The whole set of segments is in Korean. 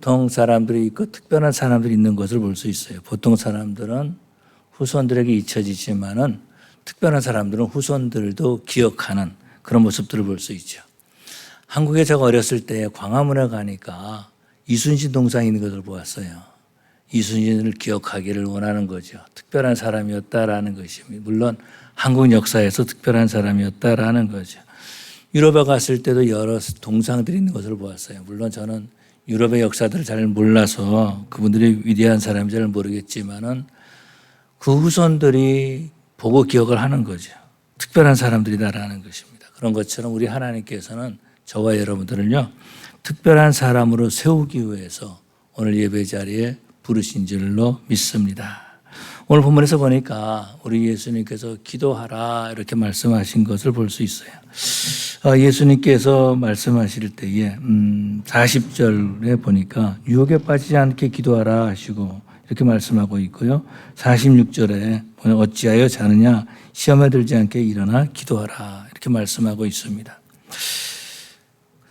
보통 사람들이 있고 특별한 사람들이 있는 것을 볼 수 있어요. 보통 사람들은 후손들에게 잊혀지지만은 특별한 사람들은 후손들도 기억하는 그런 모습들을 볼 수 있죠. 한국에 제가 어렸을 때 광화문에 가니까 이순신 동상이 있는 것을 보았어요. 이순신을 기억하기를 원하는 거죠. 특별한 사람이었다라는 것입니다. 물론 한국 역사에서 특별한 사람이었다라는 거죠. 유럽에 갔을 때도 여러 동상들이 있는 것을 보았어요. 물론 저는 유럽의 역사들을 잘 몰라서 그분들이 위대한 사람인지 잘 모르겠지만은 그 후손들이 보고 기억을 하는 거죠. 특별한 사람들이다라는 것입니다. 그런 것처럼 우리 하나님께서는 저와 여러분들을요, 특별한 사람으로 세우기 위해서 오늘 예배 자리에 부르신 줄로 믿습니다. 오늘 본문에서 보니까 우리 예수님께서 기도하라 이렇게 말씀하신 것을 볼 수 있어요. 예수님께서 말씀하실 때에 40절에 보니까 유혹에 빠지지 않게 기도하라 하시고 이렇게 말씀하고 있고요. 46절에 어찌하여 자느냐 시험에 들지 않게 일어나 기도하라 이렇게 말씀하고 있습니다.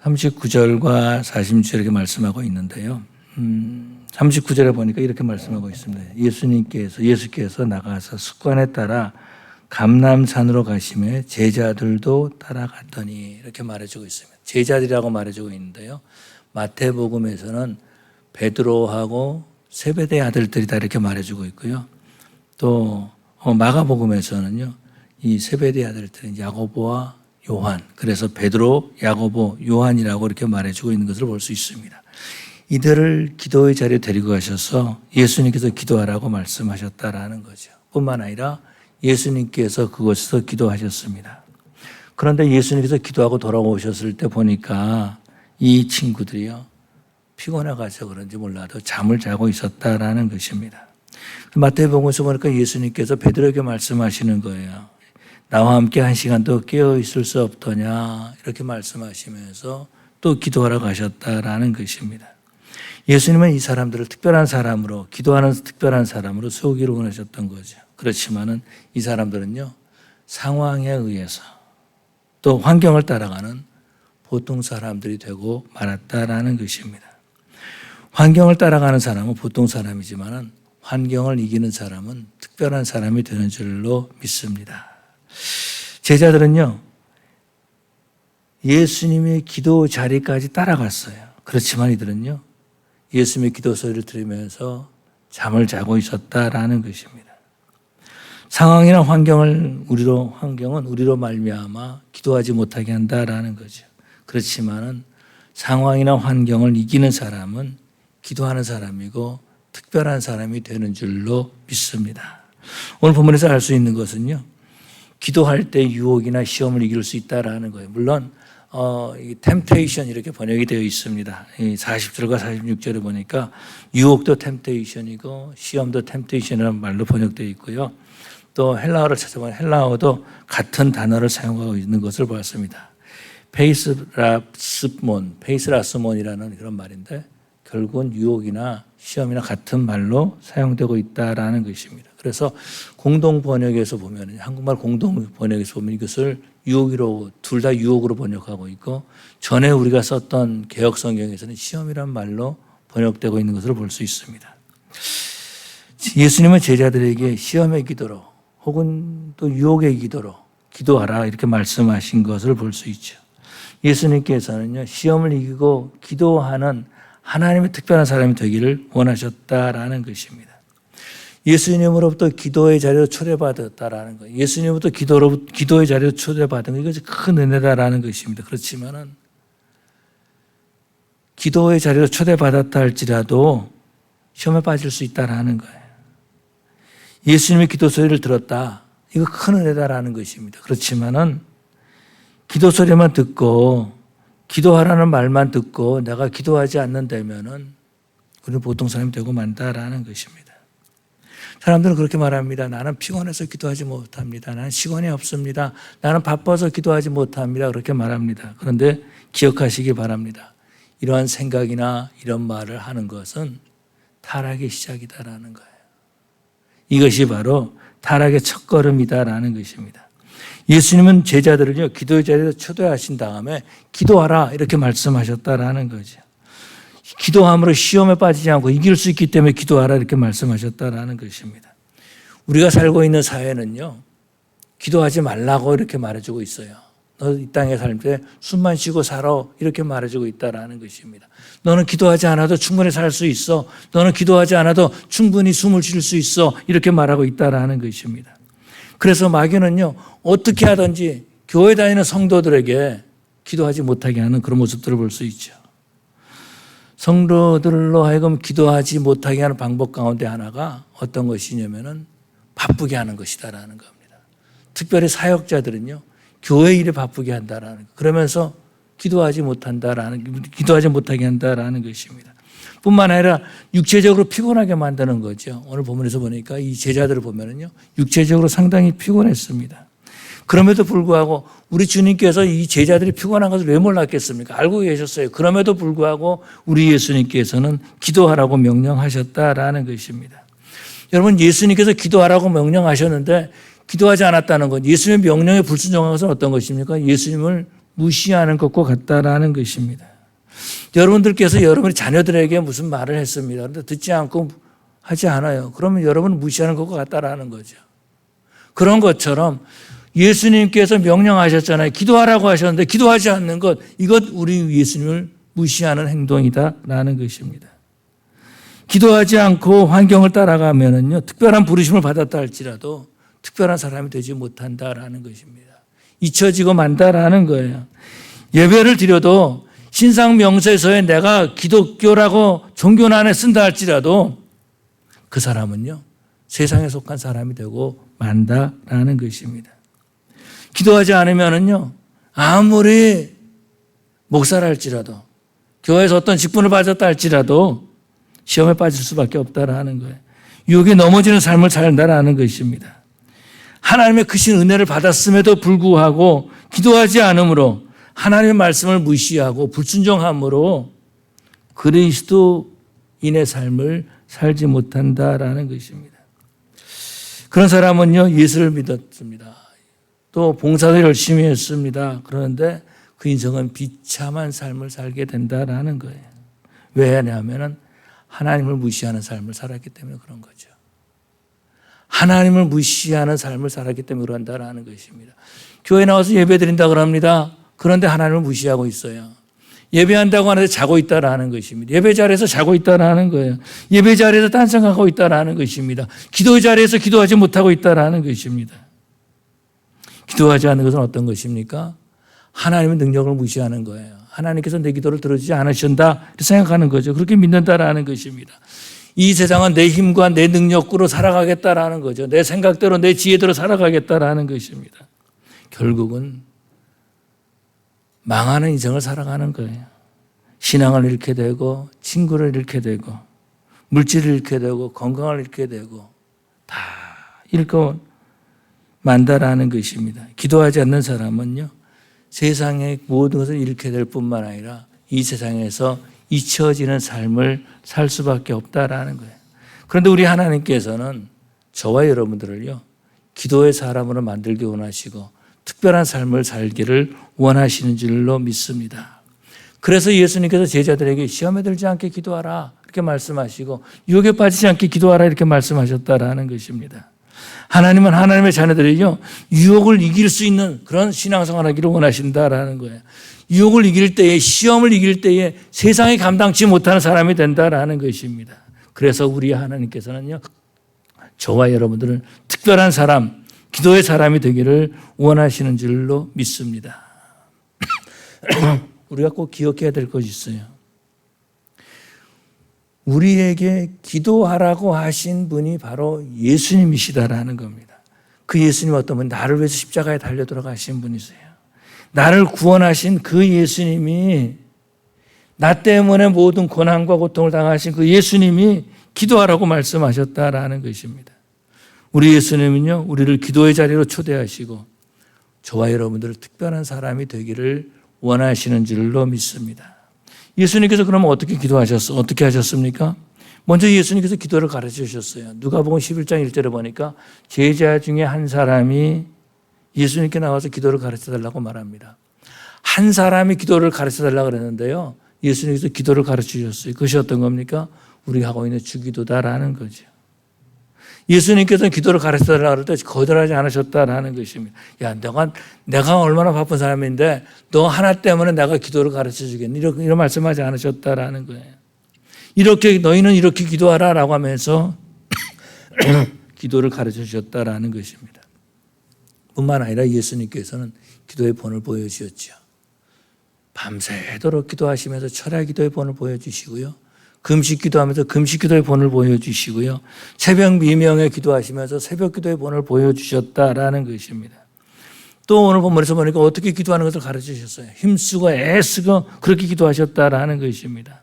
39절과 46절 이렇게 말씀하고 있는데요. 39절에 보니까 이렇게 말씀하고 있습니다. 예수께서 나가서 습관에 따라 감람산으로 가시며 제자들도 따라갔더니 이렇게 말해주고 있습니다. 제자들이라고 말해주고 있는데요. 마태복음에서는 베드로하고 세베대의 아들들이다 이렇게 말해주고 있고요. 또 마가복음에서는요, 이 세베대의 아들들은 야고보와 요한, 그래서 베드로, 야고보, 요한이라고 이렇게 말해주고 있는 것을 볼 수 있습니다. 이들을 기도의 자리에 데리고 가셔서 예수님께서 기도하라고 말씀하셨다라는 거죠. 뿐만 아니라 예수님께서 그곳에서 기도하셨습니다. 그런데 예수님께서 기도하고 돌아오셨을 때 보니까 이 친구들이요, 피곤해가서 그런지 몰라도 잠을 자고 있었다라는 것입니다. 마태복음에서 보니까 예수님께서 베드로에게 말씀하시는 거예요. 나와 함께 한 시간도 깨어 있을 수 없더냐 이렇게 말씀하시면서 또 기도하러 가셨다라는 것입니다. 예수님은 이 사람들을 특별한 사람으로, 기도하는 특별한 사람으로 세우기를 원하셨던 거죠. 그렇지만은 이 사람들은요, 상황에 의해서 또 환경을 따라가는 보통 사람들이 되고 말았다라는 것입니다. 환경을 따라가는 사람은 보통 사람이지만은 환경을 이기는 사람은 특별한 사람이 되는 줄로 믿습니다. 제자들은요, 예수님의 기도 자리까지 따라갔어요. 그렇지만 이들은요, 예수님의 기도 소리를 들으면서 잠을 자고 있었다라는 것입니다. 상황이나 환경은 우리로 말미암아 기도하지 못하게 한다라는 거죠. 그렇지만은 상황이나 환경을 이기는 사람은 기도하는 사람이고 특별한 사람이 되는 줄로 믿습니다. 오늘 본문에서 알 수 있는 것은요, 기도할 때 유혹이나 시험을 이길 수 있다라는 거예요. 물론 이 temptation 이렇게 번역이 되어 있습니다. 40절과 46절에 보니까 유혹도 temptation이고 시험도 temptation이라는 말로 번역되어 있고요. 또 헬라어를 찾아보면 헬라어도 같은 단어를 사용하고 있는 것을 보았습니다. 페이스라스몬이라는 그런 말인데 결국은 유혹이나 시험이나 같은 말로 사용되고 있다라는 것입니다. 그래서 공동 번역에서 보면, 한국말 공동 번역에서 보면 이것을 유혹으로, 둘 다 유혹으로 번역하고 있고, 전에 우리가 썼던 개역 성경에서는 시험이란 말로 번역되고 있는 것을 볼 수 있습니다. 예수님은 제자들에게 시험의 기도로 혹은 또 유혹의 기도로 기도하라 이렇게 말씀하신 것을 볼 수 있죠. 예수님께서는요, 시험을 이기고 기도하는 하나님의 특별한 사람이 되기를 원하셨다라는 것입니다. 예수님으로부터 기도의 자리로 초대받았다라는 거예요. 예수님으로부터 기도의 자리로 초대받은 거, 이것이 큰 은혜다라는 것입니다. 그렇지만은 기도의 자리로 초대받았다 할지라도 시험에 빠질 수 있다라는 거예요. 예수님의 기도 소리를 들었다, 이거 큰 은혜다라는 것입니다. 그렇지만은 기도 소리만 듣고 기도하라는 말만 듣고 내가 기도하지 않는다면은 우리는 보통 사람이 되고 만다라는 것입니다. 사람들은 그렇게 말합니다. 나는 피곤해서 기도하지 못합니다. 나는 시간이 없습니다. 나는 바빠서 기도하지 못합니다. 그렇게 말합니다. 그런데 기억하시기 바랍니다. 이러한 생각이나 이런 말을 하는 것은 타락의 시작이다라는 거예요. 이것이 바로 타락의 첫걸음이다라는 것입니다. 예수님은 제자들을요, 기도의 자리에 초대하신 다음에 기도하라 이렇게 말씀하셨다라는 거죠. 기도함으로 시험에 빠지지 않고 이길 수 있기 때문에 기도하라 이렇게 말씀하셨다라는 것입니다. 우리가 살고 있는 사회는요, 기도하지 말라고 이렇게 말해주고 있어요. 너 이 땅에 살 때 숨만 쉬고 살아 이렇게 말해주고 있다라는 것입니다. 너는 기도하지 않아도 충분히 살 수 있어. 너는 기도하지 않아도 충분히 숨을 쉴 수 있어. 이렇게 말하고 있다라는 것입니다. 그래서 마귀는요, 어떻게 하든지 교회 다니는 성도들에게 기도하지 못하게 하는 그런 모습들을 볼 수 있죠. 성도들로 하여금 기도하지 못하게 하는 방법 가운데 하나가 어떤 것이냐면은 바쁘게 하는 것이다라는 겁니다. 특별히 사역자들은요, 교회 일에 바쁘게 한다라는 거. 그러면서 기도하지 못하게 한다라는 것입니다. 뿐만 아니라 육체적으로 피곤하게 만드는 거죠. 오늘 본문에서 보니까 이 제자들을 보면은요, 육체적으로 상당히 피곤했습니다. 그럼에도 불구하고 우리 주님께서 이 제자들이 피곤한 것을 왜 몰랐겠습니까? 알고 계셨어요. 그럼에도 불구하고 우리 예수님께서는 기도하라고 명령하셨다라는 것입니다. 여러분, 예수님께서 기도하라고 명령하셨는데 기도하지 않았다는 것, 예수님의 명령에 불순종한 것은 어떤 것입니까? 예수님을 무시하는 것과 같다라는 것입니다. 여러분들께서 여러분의 자녀들에게 무슨 말을 했습니다. 그런데 듣지 않고 하지 않아요. 그러면 여러분을 무시하는 것과 같다라는 거죠. 그런 것처럼 예수님께서 명령하셨잖아요. 기도하라고 하셨는데 기도하지 않는 것, 이것 우리 예수님을 무시하는 행동이다라는 것입니다. 기도하지 않고 환경을 따라가면은요, 특별한 부르심을 받았다 할지라도 특별한 사람이 되지 못한다라는 것입니다. 잊혀지고 만다라는 거예요. 예배를 드려도 신상 명세서에 내가 기독교라고 종교 안에 쓴다 할지라도 그 사람은요, 세상에 속한 사람이 되고 만다라는 것입니다. 기도하지 않으면은요, 아무리 목사라 할지라도 교회에서 어떤 직분을 받았다 할지라도 시험에 빠질 수밖에 없다라는 거예요. 유혹에 넘어지는 삶을 살다라는 것입니다. 하나님의 크신 은혜를 받았음에도 불구하고 기도하지 않으므로 하나님의 말씀을 무시하고 불순종함으로 그리스도인의 삶을 살지 못한다라는 것입니다. 그런 사람은요, 예수를 믿었습니다. 또 봉사도 열심히 했습니다. 그런데 그 인생은 비참한 삶을 살게 된다라는 거예요. 왜냐하면 하나님을 무시하는 삶을 살았기 때문에 그런 거죠. 하나님을 무시하는 삶을 살았기 때문에 그런다라는 것입니다. 교회 나와서 예배 드린다 그럽니다. 그런데 하나님을 무시하고 있어요. 예배한다고 하는데 자고 있다라는 것입니다. 예배 자리에서 자고 있다라는 거예요. 예배 자리에서 딴 생각하고 있다라는 것입니다. 기도 자리에서 기도하지 못하고 있다라는 것입니다. 기도하지 않는 것은 어떤 것입니까? 하나님의 능력을 무시하는 거예요. 하나님께서 내 기도를 들어주지 않으신다 이렇게 생각하는 거죠. 그렇게 믿는다라는 것입니다. 이 세상은 내 힘과 내 능력으로 살아가겠다라는 거죠. 내 생각대로 내 지혜대로 살아가겠다라는 것입니다. 결국은 망하는 인생을 살아가는 거예요. 신앙을 잃게 되고 친구를 잃게 되고 물질을 잃게 되고 건강을 잃게 되고 다 잃고 만다라는 것입니다. 기도하지 않는 사람은요, 세상의 모든 것을 잃게 될 뿐만 아니라 이 세상에서 잊혀지는 삶을 살 수밖에 없다라는 거예요. 그런데 우리 하나님께서는 저와 여러분들을요, 기도의 사람으로 만들기 원하시고 특별한 삶을 살기를 원하시는 줄로 믿습니다. 그래서 예수님께서 제자들에게 시험에 들지 않게 기도하라 이렇게 말씀하시고 유혹에 빠지지 않게 기도하라 이렇게 말씀하셨다라는 것입니다. 하나님은 하나님의 자녀들이요, 유혹을 이길 수 있는 그런 신앙생활을 하기를 원하신다라는 거예요. 유혹을 이길 때에, 시험을 이길 때에 세상이 감당치 못하는 사람이 된다라는 것입니다. 그래서 우리 하나님께서는요, 저와 여러분들은 특별한 사람, 기도의 사람이 되기를 원하시는 줄로 믿습니다. 우리가 꼭 기억해야 될 것이 있어요. 우리에게 기도하라고 하신 분이 바로 예수님이시다라는 겁니다. 그 예수님 어떤 분, 나를 위해서 십자가에 달려 들어가신 분이세요. 나를 구원하신 그 예수님이, 나 때문에 모든 고난과 고통을 당하신 그 예수님이 기도하라고 말씀하셨다라는 것입니다. 우리 예수님은요, 우리를 기도의 자리로 초대하시고 저와 여러분들을 특별한 사람이 되기를 원하시는 줄로 믿습니다. 예수님께서 그러면 어떻게 어떻게 하셨습니까? 먼저 예수님께서 기도를 가르쳐 주셨어요. 누가복음 11장 1절에 보니까 제자 중에 한 사람이 예수님께 나와서 기도를 가르쳐 달라고 말합니다. 한 사람이 기도를 가르쳐 달라고 그랬는데요, 예수님께서 기도를 가르쳐 주셨어요. 그것이 어떤 겁니까? 우리가 하고 있는 주기도다라는 거죠. 예수님께서는 기도를 가르쳐달라고 할 때 거절하지 않으셨다라는 것입니다. 야, 내가 얼마나 바쁜 사람인데 너 하나 때문에 내가 기도를 가르쳐 주겠니? 이런 말씀하지 않으셨다라는 거예요. 너희는 이렇게 기도하라라고 하면서 기도를 가르쳐 주셨다라는 것입니다. 뿐만 아니라 예수님께서는 기도의 본을 보여주셨죠. 밤새도록 기도하시면서 철야 기도의 본을 보여주시고요. 금식 기도하면서 금식 기도의 본을 보여주시고요. 새벽 미명에 기도하시면서 새벽 기도의 본을 보여주셨다라는 것입니다. 또 오늘 본문에서 보니까 어떻게 기도하는 것을 가르쳐 주셨어요. 힘쓰고 애쓰고 그렇게 기도하셨다라는 것입니다.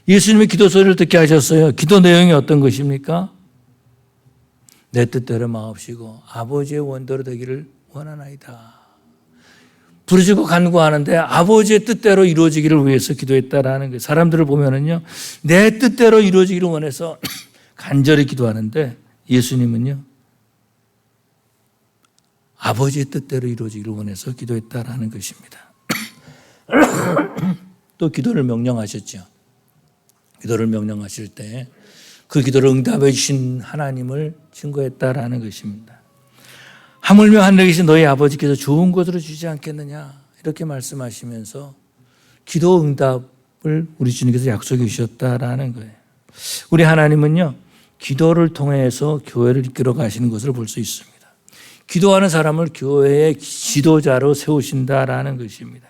예수님의 기도 소리를 듣게 하셨어요. 기도 내용이 어떤 것입니까? 내 뜻대로 마옵시고 아버지의 원대로 되기를 원하나이다. 부르짖고 간구하는데 아버지의 뜻대로 이루어지기를 위해서 기도했다라는 거예요. 사람들을 보면은요, 내 뜻대로 이루어지기를 원해서 간절히 기도하는데 예수님은요, 아버지의 뜻대로 이루어지기를 원해서 기도했다라는 것입니다. 또 기도를 명령하셨죠. 기도를 명령하실 때 그 기도를 응답해 주신 하나님을 증거했다라는 것입니다. 하물며 하늘에 계신 너희 아버지께서 좋은 것으로 주지 않겠느냐 이렇게 말씀하시면서 기도 응답을 우리 주님께서 약속해 주셨다라는 거예요. 우리 하나님은요, 기도를 통해서 교회를 이끌어 가시는 것을 볼 수 있습니다. 기도하는 사람을 교회의 지도자로 세우신다라는 것입니다.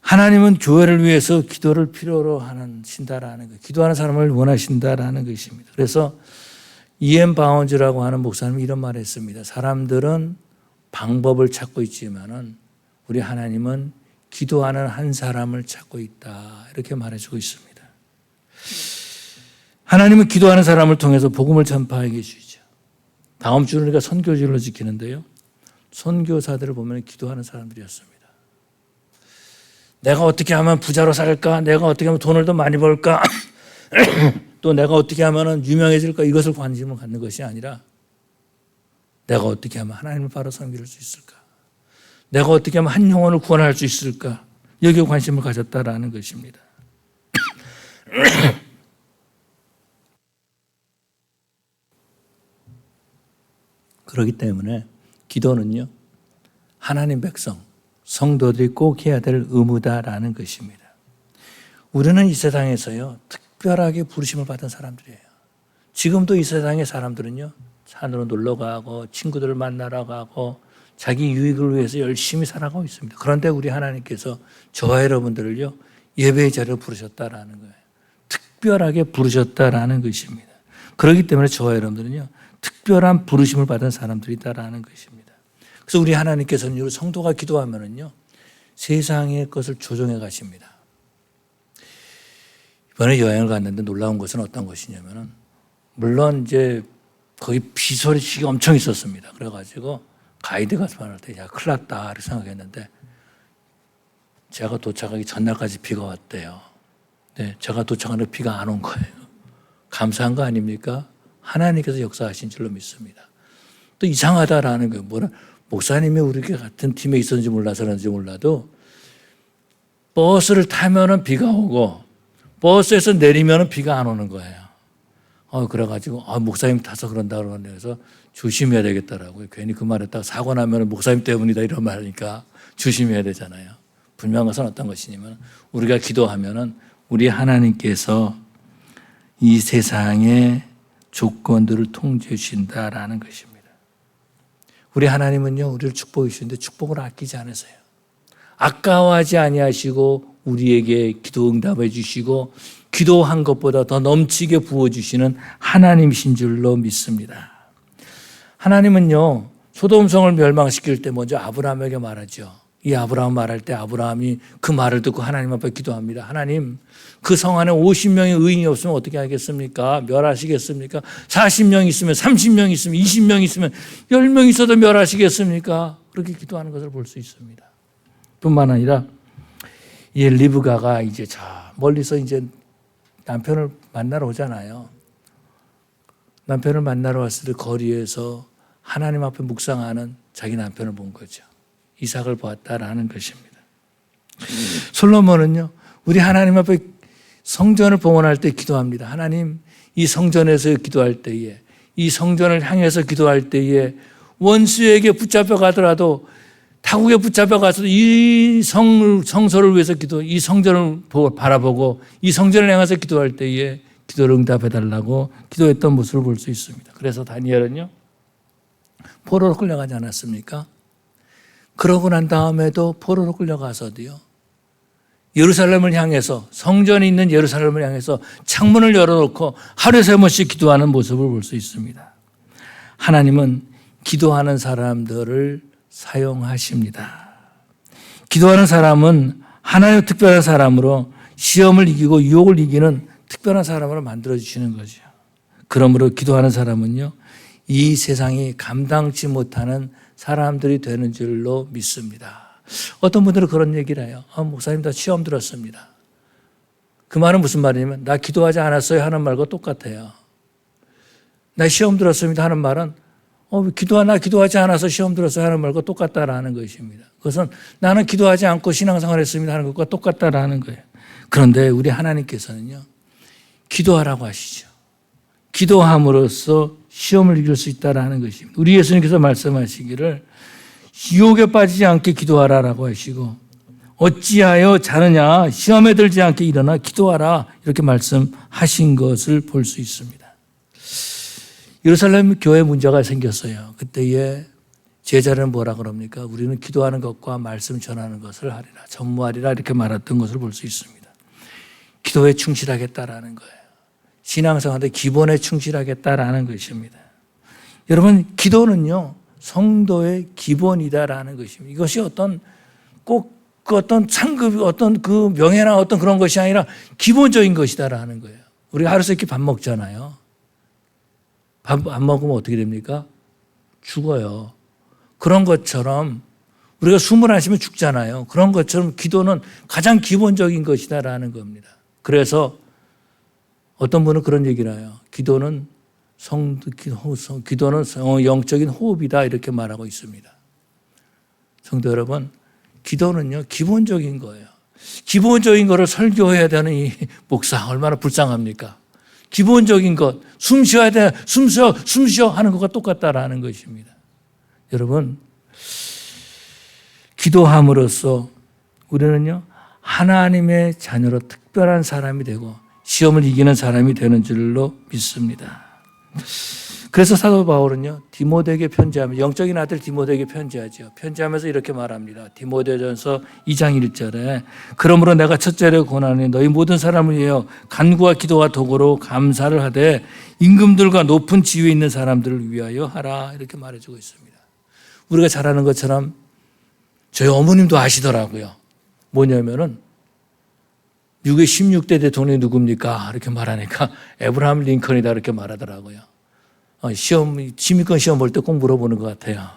하나님은 교회를 위해서 기도를 필요로 하신다라는 거예요. 기도하는 사람을 원하신다라는 것입니다. 그래서 이엠 바운즈라고 하는 목사님이 이런 말을 했습니다. 사람들은 방법을 찾고 있지만은 우리 하나님은 기도하는 한 사람을 찾고 있다. 이렇게 말해주고 있습니다. 하나님은 기도하는 사람을 통해서 복음을 전파하게 해주죠. 다음 주는 우리가 선교주일로 지키는데요. 선교사들을 보면 기도하는 사람들이었습니다. 내가 어떻게 하면 부자로 살까? 내가 어떻게 하면 돈을 더 많이 벌까? 또 내가 어떻게 하면 유명해질까? 이것을 관심을 갖는 것이 아니라 내가 어떻게 하면 하나님을 바로 섬길 수 있을까? 내가 어떻게 하면 한 영혼을 구원할 수 있을까? 여기에 관심을 가졌다라는 것입니다. 그렇기 때문에 기도는요, 하나님 백성, 성도들이 꼭 해야 될 의무다라는 것입니다. 우리는 이 세상에서요, 특별하게 부르심을 받은 사람들이에요. 지금도 이 세상의 사람들은요, 산으로 놀러 가고 친구들을 만나러 가고 자기 유익을 위해서 열심히 살아가고 있습니다. 그런데 우리 하나님께서 저와 여러분들을요, 예배의 자리로 부르셨다라는 거예요. 특별하게 부르셨다라는 것입니다. 그렇기 때문에 저와 여러분들은요, 특별한 부르심을 받은 사람들이다라는 것입니다. 그래서 우리 하나님께서는 우리 성도가 기도하면은요, 세상의 것을 조정해 가십니다. 이번에 여행을 갔는데 놀라운 것은 어떤 것이냐면은, 물론 이제 거기 비소리치기 엄청 있었습니다. 그래가지고 가이드가 말할 때, 야, 큰일 났다. 이렇게 생각했는데, 제가 도착하기 전날까지 비가 왔대요. 네, 제가 도착하는데 비가 안 온 거예요. 감사한 거 아닙니까? 하나님께서 역사하신 줄로 믿습니다. 또 이상하다라는 거예요. 목사님이 우리 같은 팀에 있었는지 몰라서 그런지 몰라도 버스를 타면은 비가 오고 버스에서 내리면은 비가 안 오는 거예요. 그래가지고 목사님 타서 그런다 그래서 조심해야 되겠더라고요. 괜히 그 말했다가 사고 나면 목사님 때문이다 이런 말하니까 조심해야 되잖아요. 분명한 것은 어떤 것이냐면 우리가 기도하면은 우리 하나님께서 이 세상의 조건들을 통제해 주신다라는 것입니다. 우리 하나님은요, 우리를 축복해 주시는데 축복을 아끼지 않으세요. 아까워하지 아니하시고 우리에게 기도 응답해 주시고 기도한 것보다 더 넘치게 부어주시는 하나님이신 줄로 믿습니다. 하나님은요, 소돔성을 멸망시킬 때 먼저 아브라함에게 말하죠. 이 아브라함 말할 때 아브라함이 그 말을 듣고 하나님 앞에 기도합니다. 하나님, 그 성 안에 50명의 의인이 없으면 어떻게 하겠습니까? 멸하시겠습니까? 40명 있으면, 30명 있으면, 20명 있으면, 10명 있어도 멸하시겠습니까? 그렇게 기도하는 것을 볼 수 있습니다. 뿐만 아니라 이 리브가가 이제 저 멀리서 이제 남편을 만나러 오잖아요. 남편을 만나러 왔을 때 거리에서 하나님 앞에 묵상하는 자기 남편을 본 거죠. 이삭을 보았다라는 것입니다. 솔로몬은요, 우리 하나님 앞에 성전을 봉헌할 때 기도합니다. 하나님, 이 성전에서 기도할 때에, 이 성전을 향해서 기도할 때에 원수에게 붙잡혀 가더라도, 타국에 붙잡혀 가서도 이 성소를 위해서 이 성전을 바라보고 이 성전을 향해서 기도할 때에 기도를 응답해 달라고 기도했던 모습을 볼 수 있습니다. 그래서 다니엘은요, 포로로 끌려가지 않았습니까? 그러고 난 다음에도 포로로 끌려가서도요, 예루살렘을 향해서, 성전이 있는 예루살렘을 향해서 창문을 열어놓고 하루에 3번씩 기도하는 모습을 볼 수 있습니다. 하나님은 기도하는 사람들을 사용하십니다. 기도하는 사람은 하나의 특별한 사람으로 시험을 이기고 유혹을 이기는 특별한 사람으로 만들어주시는 거죠. 그러므로 기도하는 사람은요, 이 세상이 감당치 못하는 사람들이 되는 줄로 믿습니다. 어떤 분들은 그런 얘기를 해요. 목사님, 나 시험 들었습니다. 그 말은 무슨 말이냐면, 나 기도하지 않았어요 하는 말과 똑같아요. 나 시험 들었습니다 하는 말은 나 기도하지 않아서 시험 들었어요 하는 말과 똑같다라는 것입니다. 그것은 나는 기도하지 않고 신앙생활 했습니다 하는 것과 똑같다라는 거예요. 그런데 우리 하나님께서는요, 기도하라고 하시죠. 기도함으로써 시험을 이길 수 있다라는 것입니다. 우리 예수님께서 말씀하시기를 유혹에 빠지지 않게 기도하라라고 하시고, 어찌하여 자느냐, 시험에 들지 않게 일어나 기도하라, 이렇게 말씀하신 것을 볼 수 있습니다. 예루살렘 교회 문제가 생겼어요. 그때에 제자는 뭐라 그럽니까? 우리는 기도하는 것과 말씀 전하는 것을 하리라, 전무하리라, 이렇게 말했던 것을 볼 수 있습니다. 기도에 충실하겠다라는 거예요. 신앙생활의 기본에 충실하겠다라는 것입니다. 여러분, 기도는요, 성도의 기본이다라는 것입니다. 이것이 꼭 어떤 상급, 어떤 그 명예나 어떤 그런 것이 아니라 기본적인 것이다라는 거예요. 우리가 하루 세끼 밥 먹잖아요. 밥 안 먹으면 어떻게 됩니까? 죽어요. 그런 것처럼 우리가 숨을 안 쉬면 죽잖아요. 그런 것처럼 기도는 가장 기본적인 것이다라는 겁니다. 그래서 어떤 분은 그런 얘기를 해요. 기도는 영적인 호흡이다, 이렇게 말하고 있습니다. 성도 여러분, 기도는요, 기본적인 거예요. 기본적인 거를 설교해야 되는 이 목사, 얼마나 불쌍합니까? 기본적인 것, 숨 쉬어야 돼, 숨 쉬어 하는 것과 똑같다라는 것입니다. 여러분, 기도함으로써 우리는요, 하나님의 자녀로 특별한 사람이 되고 시험을 이기는 사람이 되는 줄로 믿습니다. 그래서 사도 바울은요, 디모데에게 편지하면, 영적인 아들 디모데에게 편지하죠. 편지하면서 이렇게 말합니다. 디모데전서 2장 1절에 그러므로 내가 첫째로 권하니 너희 모든 사람을 위하여 간구와 기도와 도구로 감사를 하되 임금들과 높은 지위에 있는 사람들을 위하여 하라, 이렇게 말해주고 있습니다. 우리가 잘 아는 것처럼 저희 어머님도 아시더라고요. 뭐냐면은 미국의 16대 대통령이 누굽니까? 이렇게 말하니까 에브라함 링컨이다, 이렇게 말하더라고요. 시민권 시험 볼 때 꼭 물어보는 것 같아요.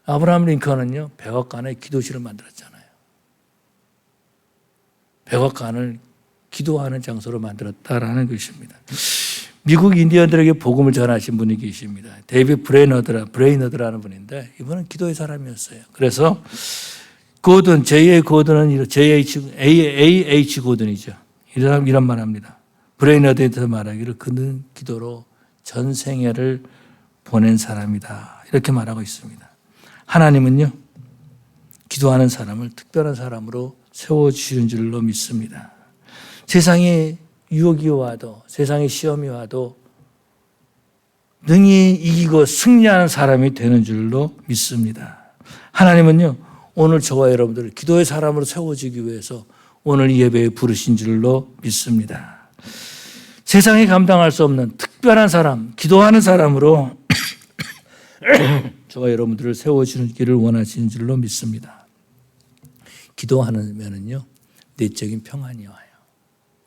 아브라함 링컨은요, 백악관에 기도실을 만들었잖아요. 백악관을 기도하는 장소로 만들었다라는 것입니다. 미국 인디언들에게 복음을 전하신 분이 계십니다. 데이비드 브레이너드라는 분인데, 이분은 기도의 사람이었어요. 그래서 고든, J.A. 고든은 A.H. 고든이죠. 이런 말 합니다. 브레이너드에 대해서 말하기를 그는 기도로 전 생애를 보낸 사람이다, 이렇게 말하고 있습니다. 하나님은요, 기도하는 사람을 특별한 사람으로 세워주시는 줄로 믿습니다. 세상에 유혹이 와도, 세상에 시험이 와도 능히 이기고 승리하는 사람이 되는 줄로 믿습니다. 하나님은요, 오늘 저와 여러분들을 기도의 사람으로 세워주기 위해서 오늘 이 예배에 부르신 줄로 믿습니다. 세상이 감당할 수 없는 특별한 사람, 기도하는 사람으로 저와 여러분들을 세워주기를 원하시는 줄로 믿습니다. 기도하면은요, 내적인 평안이 와요.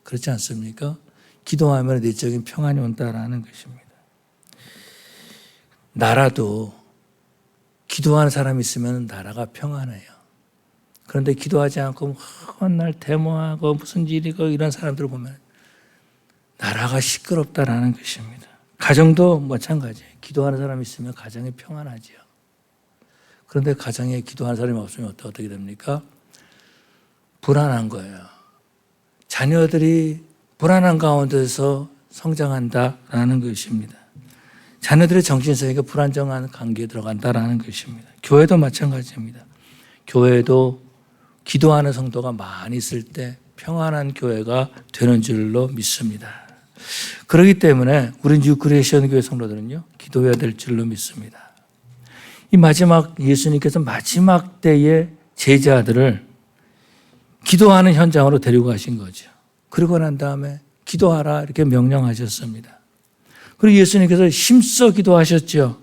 그렇지 않습니까? 기도하면 내적인 평안이 온다라는 것입니다. 나라도 기도하는 사람이 있으면 나라가 평안해요. 그런데 기도하지 않고 맨날 데모하고 무슨 일이고 이런 사람들을 보면 나라가 시끄럽다라는 것입니다. 가정도 마찬가지예요. 기도하는 사람이 있으면 가정이 평안하지요. 그런데 가정에 기도하는 사람이 없으면 어떻게 됩니까? 불안한 거예요. 자녀들이 불안한 가운데서 성장한다라는 것입니다. 자녀들의 정신세계가 불안정한 관계에 들어간다라는 것입니다. 교회도 마찬가지입니다. 교회도 기도하는 성도가 많이 있을 때 평안한 교회가 되는 줄로 믿습니다. 그렇기 때문에 우리 뉴 크리에이션 교회 성도들은요, 기도해야 될 줄로 믿습니다. 이 마지막, 예수님께서 마지막 때의 제자들을 기도하는 현장으로 데리고 가신 거죠. 그러고 난 다음에 기도하라 이렇게 명령하셨습니다. 그리고 예수님께서 힘써 기도하셨죠.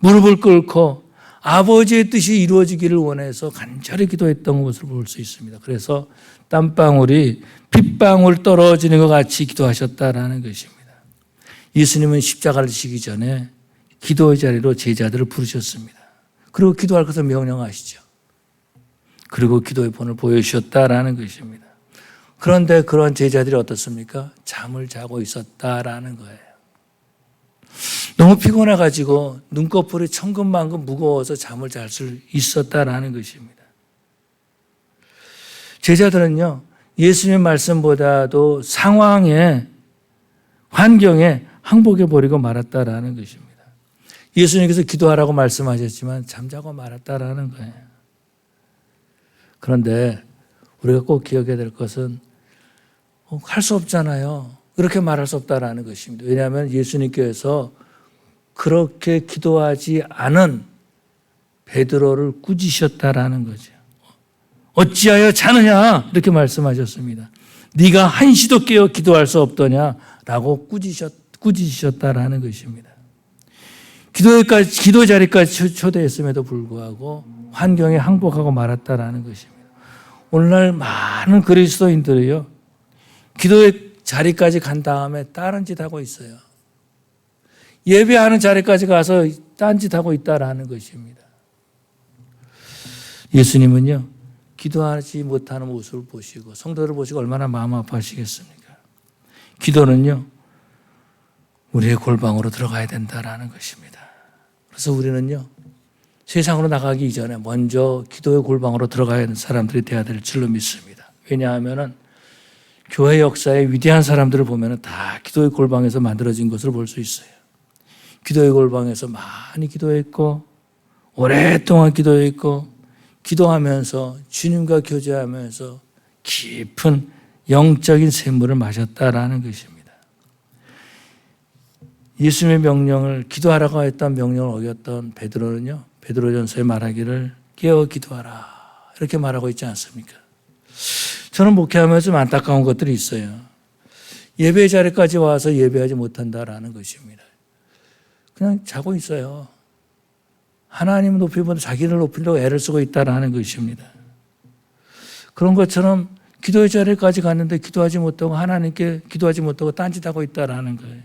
무릎을 꿇고 아버지의 뜻이 이루어지기를 원해서 간절히 기도했던 것을 볼 수 있습니다. 그래서 땀방울이 핏방울 떨어지는 것 같이 기도하셨다라는 것입니다. 예수님은 십자가를 지기 전에 기도의 자리로 제자들을 부르셨습니다. 그리고 기도할 것을 명령하시죠. 그리고 기도의 본을 보여주셨다라는 것입니다. 그런데 그런 제자들이 어떻습니까? 잠을 자고 있었다라는 거예요. 너무 피곤해가지고 눈꺼풀이 천근만근 무거워서 잠을 잘 수 있었다라는 것입니다. 제자들은요, 예수님의 말씀보다도 상황에, 환경에 항복해 버리고 말았다라는 것입니다. 예수님께서 기도하라고 말씀하셨지만 잠자고 말았다라는 거예요. 그런데 우리가 꼭 기억해야 될 것은 할 수 없잖아요. 그렇게 말할 수 없다라는 것입니다. 왜냐하면 예수님께서 그렇게 기도하지 않은 베드로를 꾸짖으셨다라는 거죠. 어찌하여 자느냐 이렇게 말씀하셨습니다. 네가 한시도 깨어 기도할 수 없더냐라고 꾸짖으셨다라는 것입니다. 기도 자리까지 초대했음에도 불구하고 환경에 항복하고 말았다라는 것입니다. 오늘날 많은 그리스도인들이요, 기도의 자리까지 간 다음에 다른 짓 하고 있어요. 예배하는 자리까지 가서 딴짓하고 있다라는 것입니다. 예수님은요, 기도하지 못하는 모습을 보시고 성도를 보시고 얼마나 마음 아파하시겠습니까? 기도는요, 우리의 골방으로 들어가야 된다라는 것입니다. 그래서 우리는요, 세상으로 나가기 이전에 먼저 기도의 골방으로 들어가야 하는 사람들이 되어야 될 줄로 믿습니다. 왜냐하면 교회 역사의 위대한 사람들을 보면 다 기도의 골방에서 만들어진 것을 볼 수 있어요. 기도의 골방에서 많이 기도했고 오랫동안 기도했고 기도하면서 주님과 교제하면서 깊은 영적인 샘물을 마셨다라는 것입니다. 예수님의 명령을, 기도하라고 했던 명령을 어겼던 베드로는요, 베드로전서에 말하기를 깨어 기도하라 이렇게 말하고 있지 않습니까? 저는 목회하면서 좀 안타까운 것들이 있어요. 예배 자리까지 와서 예배하지 못한다라는 것입니다. 그냥 자고 있어요. 하나님 높이보다 자기를 높이려고 애를 쓰고 있다라는 것입니다. 그런 것처럼 기도의 자리까지 갔는데 기도하지 못하고 하나님께 기도하지 못하고 딴짓하고 있다라는 거예요.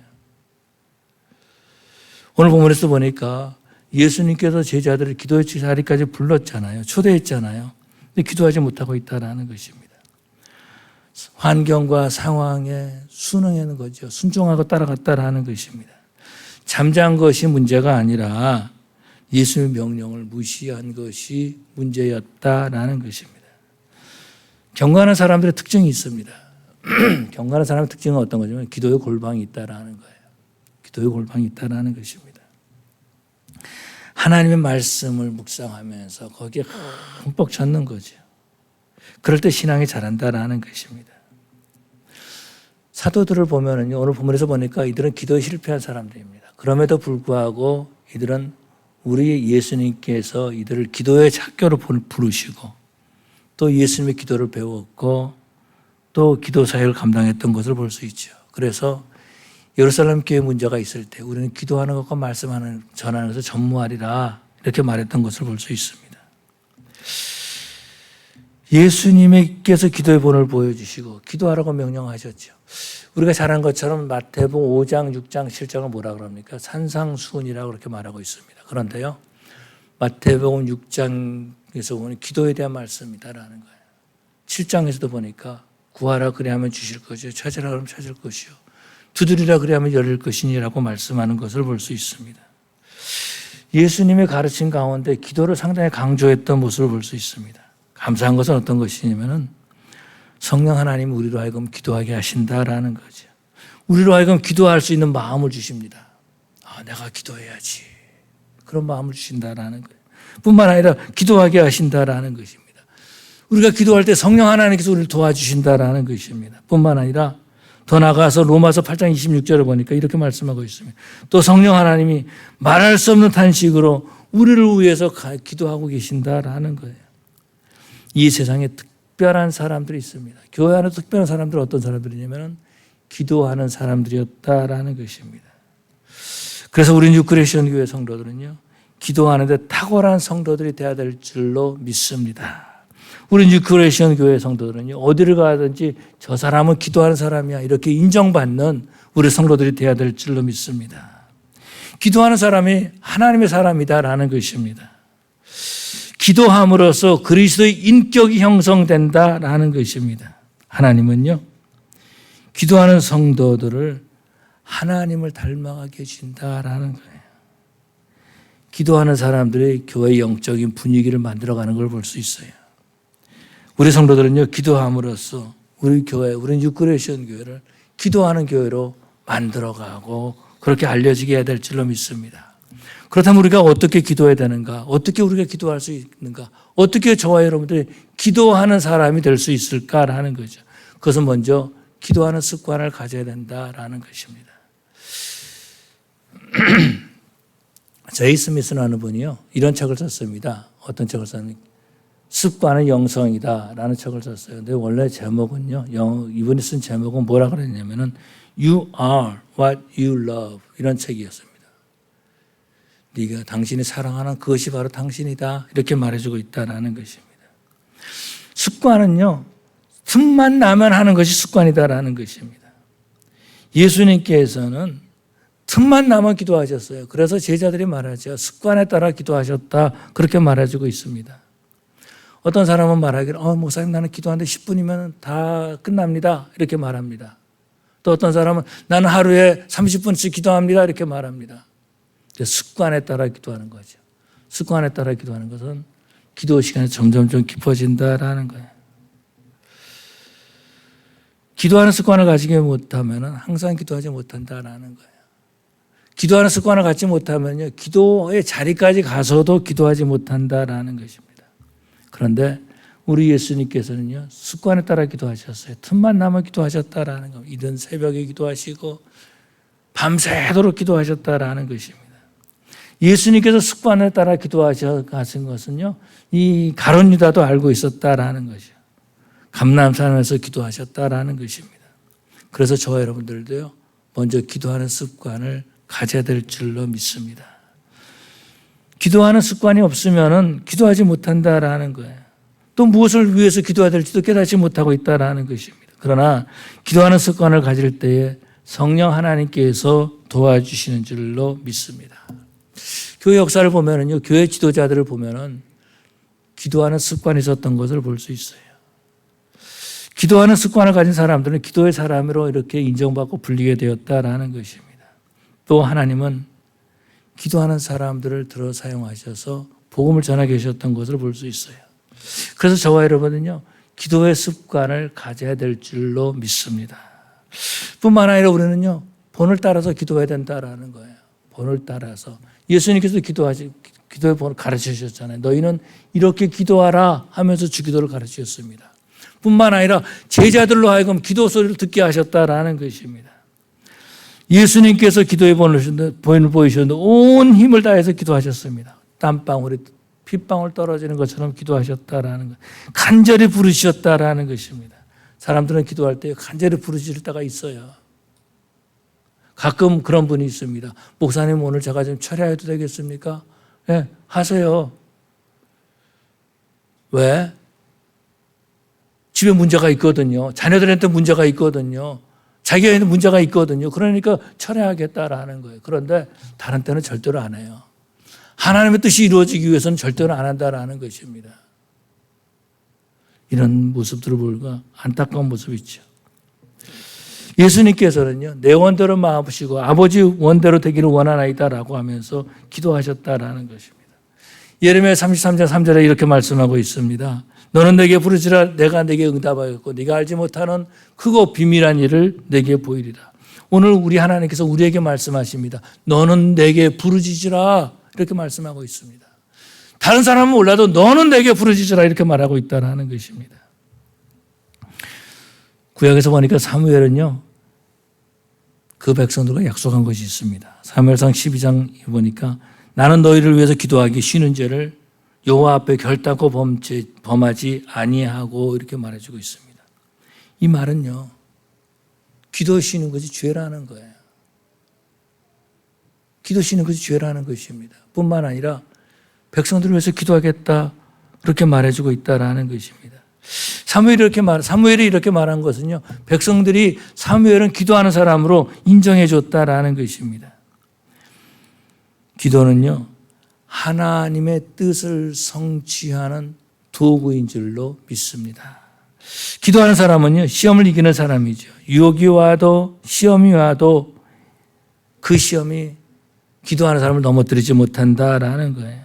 오늘 본문에서 보니까 예수님께서 제자들을 기도의 자리까지 불렀잖아요. 초대했잖아요. 근데 기도하지 못하고 있다라는 것입니다. 환경과 상황에 순응하는 거죠. 순종하고 따라갔다라는 것입니다. 잠잔 것이 문제가 아니라 예수의 명령을 무시한 것이 문제였다라는 것입니다. 경건한 사람들의 특징이 있습니다. 경건한 사람의 특징은 어떤 거냐면 기도의 골방이 있다라는 거예요. 기도의 골방이 있다라는 것입니다. 하나님의 말씀을 묵상하면서 거기에 흠뻑 젖는 거죠. 그럴 때 신앙이 자란다라는 것입니다. 사도들을 보면은요, 오늘 본문에서 보니까 이들은 기도에 실패한 사람들입니다. 그럼에도 불구하고 이들은 우리 예수님께서 이들을 기도의 학교로 부르시고 또 예수님의 기도를 배웠고 또 기도 사역을 감당했던 것을 볼 수 있죠. 그래서 예루살렘 교회 문제가 있을 때 우리는 기도하는 것과 말씀하는 전하는 것을 전무하리라 이렇게 말했던 것을 볼 수 있습니다. 예수님께서 기도의 본을 보여주시고 기도하라고 명령하셨죠. 우리가 잘 아는 것처럼 마태복음 5장, 6장, 7장을 뭐라 그럽니까? 산상수훈이라고 그렇게 말하고 있습니다. 그런데요, 마태복음 6장에서 보면 기도에 대한 말씀이다라는 거예요. 7장에서도 보니까 구하라 그리하면 주실 것이요, 찾으라 그러면 찾을 것이요, 두드리라 그리하면 열릴 것이니라고 말씀하는 것을 볼 수 있습니다. 예수님의 가르침 가운데 기도를 상당히 강조했던 모습을 볼 수 있습니다. 감사한 것은 어떤 것이냐면은 성령 하나님이 우리로 하여금 기도하게 하신다라는 거죠. 우리로 하여금 기도할 수 있는 마음을 주십니다. 내가 기도해야지. 그런 마음을 주신다라는 거예요. 뿐만 아니라 기도하게 하신다라는 것입니다. 우리가 기도할 때 성령 하나님께서 우리를 도와주신다라는 것입니다. 뿐만 아니라 더 나아가서 로마서 8장 26절을 보니까 이렇게 말씀하고 있습니다. 또 성령 하나님이 말할 수 없는 탄식으로 우리를 위해서 기도하고 계신다라는 거예요. 이 세상에 특별한 사람들이 있습니다. 교회 안에 특별한 사람들은 어떤 사람들이냐면 기도하는 사람들이었다라는 것입니다. 그래서 우리 뉴크리스천 교회 성도들은요, 기도하는데 탁월한 성도들이 되어야 될 줄로 믿습니다. 우리 뉴크리스천 교회 성도들은요, 어디를 가든지 저 사람은 기도하는 사람이야 이렇게 인정받는 우리 성도들이 되어야 될 줄로 믿습니다. 기도하는 사람이 하나님의 사람이다라는 것입니다. 기도함으로써 그리스도의 인격이 형성된다라는 것입니다. 하나님은요, 기도하는 성도들을 하나님을 닮아가게 해준다라는 거예요. 기도하는 사람들이 교회의 영적인 분위기를 만들어가는 걸 볼 수 있어요. 우리 성도들은요, 기도함으로써 우리 교회, 우리 뉴크리스천 교회를 기도하는 교회로 만들어가고 그렇게 알려지게 해야 될 줄로 믿습니다. 그렇다면 우리가 어떻게 기도해야 되는가? 어떻게 우리가 기도할 수 있는가? 어떻게 저와 여러분들이 기도하는 사람이 될 수 있을까라는 거죠. 그것은 먼저 기도하는 습관을 가져야 된다라는 것입니다. 제이 스미스라는 분이요, 이런 책을 썼습니다. 어떤 책을 썼는지. 습관은 영성이다라는 책을 썼어요. 근데 원래 제목은요, 이분이 쓴 제목은 뭐라 그랬냐면은 You are what you love 이런 책이었습니다. 네가 당신이 사랑하는 그것이 바로 당신이다 이렇게 말해주고 있다라는 것입니다. 습관은요, 틈만 나면 하는 것이 습관이다라는 것입니다. 예수님께서는 틈만 나면 기도하셨어요. 그래서 제자들이 말하죠. 습관에 따라 기도하셨다 그렇게 말해주고 있습니다. 어떤 사람은 말하기를 목사님 나는 기도하는데 10분이면 다 끝납니다 이렇게 말합니다. 또 어떤 사람은 나는 하루에 30분씩 기도합니다 이렇게 말합니다. 습관에 따라 기도하는 거죠. 습관에 따라 기도하는 것은 기도 시간이 점점 깊어진다라는 거예요. 기도하는 습관을 가지지 못하면 항상 기도하지 못한다라는 거예요. 기도하는 습관을 갖지 못하면요, 기도의 자리까지 가서도 기도하지 못한다라는 것입니다. 그런데 우리 예수님께서는요, 습관에 따라 기도하셨어요. 틈만 나면 기도하셨다라는 겁니다. 이른 새벽에 기도하시고 밤새도록 기도하셨다라는 것입니다. 예수님께서 습관에 따라 기도하신 것은요, 이 가룟 유다도 알고 있었다라는 것이요. 감람산에서 기도하셨다라는 것입니다. 그래서 저와 여러분들도요, 먼저 기도하는 습관을 가져야 될 줄로 믿습니다. 기도하는 습관이 없으면은 기도하지 못한다라는 거예요. 또 무엇을 위해서 기도해야 될지도 깨닫지 못하고 있다라는 것입니다. 그러나 기도하는 습관을 가질 때에 성령 하나님께서 도와주시는 줄로 믿습니다. 교회 역사를 보면은요, 교회 지도자들을 보면은 기도하는 습관이 있었던 것을 볼 수 있어요. 기도하는 습관을 가진 사람들은 기도의 사람으로 이렇게 인정받고 불리게 되었다라는 것입니다. 또 하나님은 기도하는 사람들을 들어 사용하셔서 복음을 전하게 하셨던 것을 볼 수 있어요. 그래서 저와 여러분은요, 기도의 습관을 가져야 될 줄로 믿습니다. 뿐만 아니라 우리는요, 본을 따라서 기도해야 된다라는 거예요. 본을 따라서. 예수님께서 기도의 본을 가르쳐 주셨잖아요. 너희는 이렇게 기도하라 하면서 주기도를 가르쳐 주셨습니다. 뿐만 아니라 제자들로 하여금 기도 소리를 듣게 하셨다라는 것입니다. 예수님께서 기도의 본을 보이셨는데 온 힘을 다해서 기도하셨습니다. 땀방울이 핏방울 떨어지는 것처럼 기도하셨다라는 것. 간절히 부르셨다라는 것입니다. 사람들은 기도할 때 간절히 부르실 때가 있어요. 가끔 그런 분이 있습니다. 목사님 오늘 제가 좀 철야해도 되겠습니까? 네, 하세요. 왜? 집에 문제가 있거든요. 자녀들한테 문제가 있거든요. 자기에는 문제가 있거든요. 그러니까 철회하겠다라는 거예요. 그런데 다른 때는 절대로 안 해요. 하나님의 뜻이 이루어지기 위해서는 절대로 안 한다라는 것입니다. 이런 모습들을 보니까 안타까운 모습이 있죠. 예수님께서는요, 내 원대로 마음으시고 아버지 원대로 되기를 원하나이다라고 하면서 기도하셨다라는 것입니다. 예레미야 33장 3절에 이렇게 말씀하고 있습니다. 너는 내게 부르지라 내가 내게 응답하였고 네가 알지 못하는 크고 비밀한 일을 내게 보이리라. 오늘 우리 하나님께서 우리에게 말씀하십니다. 너는 내게 부르짖으라 이렇게 말씀하고 있습니다. 다른 사람은 몰라도 너는 내게 부르짖으라 이렇게 말하고 있다는 것입니다. 구약에서 보니까 사무엘은요, 그 백성들과 약속한 것이 있습니다. 사무엘상 12장 보니까 나는 너희를 위해서 기도하기 쉬는 죄를 여호와 앞에 결단코 범하지 아니하고 이렇게 말해주고 있습니다. 이 말은요, 기도 쉬는 것이 죄라는 거예요. 기도 쉬는 것이 죄라는 것입니다. 뿐만 아니라 백성들을 위해서 기도하겠다 그렇게 말해주고 있다라는 것입니다. 사무엘이 이렇게 말한 것은요, 백성들이 사무엘은 기도하는 사람으로 인정해 줬다라는 것입니다. 기도는요, 하나님의 뜻을 성취하는 도구인 줄로 믿습니다. 기도하는 사람은요, 시험을 이기는 사람이죠. 유혹이 와도 시험이 와도 그 시험이 기도하는 사람을 넘어뜨리지 못한다라는 거예요.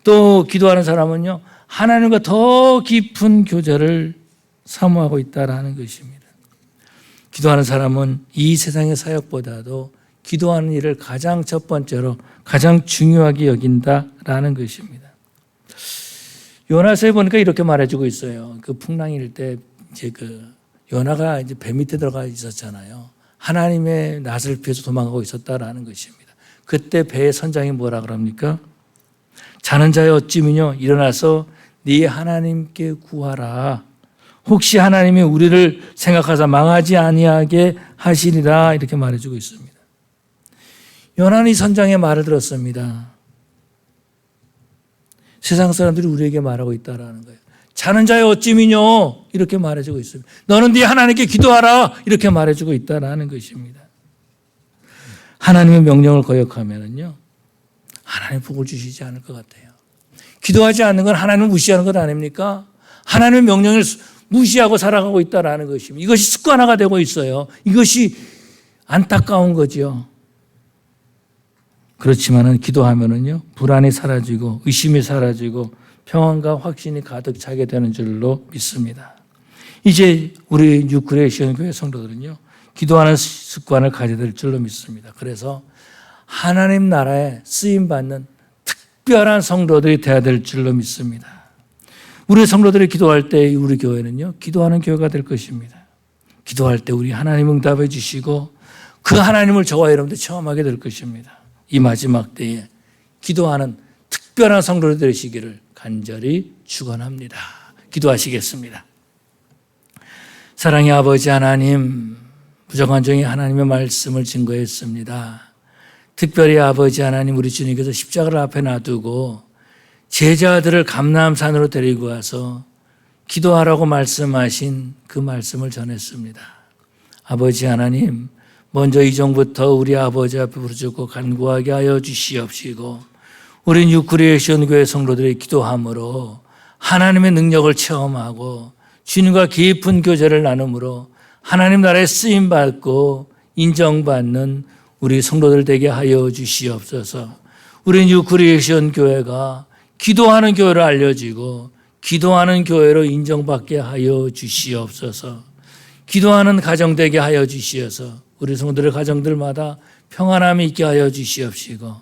또 기도하는 사람은요, 하나님과 더 깊은 교제를 사모하고 있다라는 것입니다. 기도하는 사람은 이 세상의 사역보다도 기도하는 일을 가장 첫 번째로 가장 중요하게 여긴다라는 것입니다. 요나서에 보니까 이렇게 말해주고 있어요. 그 풍랑일 때 이제 요나가 이제 배 밑에 들어가 있었잖아요. 하나님의 낯을 피해서 도망가고 있었다라는 것입니다. 그때 배의 선장이 뭐라 그럽니까? 자는 자여 어찌미뇨 일어나서 네 하나님께 구하라. 혹시 하나님이 우리를 생각하사 망하지 아니하게 하시리라 이렇게 말해주고 있습니다. 요나는 이 선장의 말을 들었습니다. 세상 사람들이 우리에게 말하고 있다라는 거예요. 자는 자여 어찌미뇨 이렇게 말해주고 있습니다. 너는 네 하나님께 기도하라 이렇게 말해주고 있다라는 것입니다. 하나님의 명령을 거역하면은요, 하나님 복을 주시지 않을 것 같아요. 기도하지 않는 건 하나님을 무시하는 것 아닙니까? 하나님의 명령을 무시하고 살아가고 있다라는 것입니다. 이것이 습관화가 되고 있어요. 이것이 안타까운 거죠. 그렇지만은 기도하면은요, 불안이 사라지고 의심이 사라지고 평안과 확신이 가득 차게 되는 줄로 믿습니다. 이제 우리 뉴크리에이션 교회 성도들은요, 기도하는 습관을 가져야 될 줄로 믿습니다. 그래서 하나님 나라에 쓰임받는 특별한 성도들이 되어야 될 줄로 믿습니다. 우리 성도들이 기도할 때 우리 교회는요, 기도하는 교회가 될 것입니다. 기도할 때 우리 하나님 응답해 주시고 그 하나님을 저와 여러분들 체험하게 될 것입니다. 이 마지막 때에 기도하는 특별한 성도들 되시기를 간절히 축원합니다. 기도하시겠습니다. 사랑의 아버지 하나님, 부정한 종이 하나님의 말씀을 증거했습니다. 특별히 아버지 하나님, 우리 주님께서 십자가를 앞에 놔두고 제자들을 감람산으로 데리고 와서 기도하라고 말씀하신 그 말씀을 전했습니다. 아버지 하나님, 먼저 이전부터 우리 아버지 앞에 부르짖고 간구하게 하여 주시옵시고 우리 뉴크리에이션 교회 성도들의 기도함으로 하나님의 능력을 체험하고 주님과 깊은 교제를 나눔으로 하나님 나라에 쓰임받고 인정받는 우리 성도들 되게 하여 주시옵소서. 우리 뉴크리에이션 교회가 기도하는 교회로 알려지고 기도하는 교회로 인정받게 하여 주시옵소서. 기도하는 가정 되게 하여 주시어서 우리 성도들의 가정들마다 평안함이 있게 하여 주시옵시고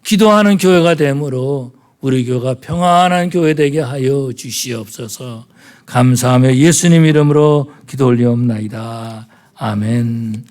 기도하는 교회가 되므로 우리 교회가 평안한 교회 되게 하여 주시옵소서. 감사하며 예수님 이름으로 기도 올리옵나이다. 아멘.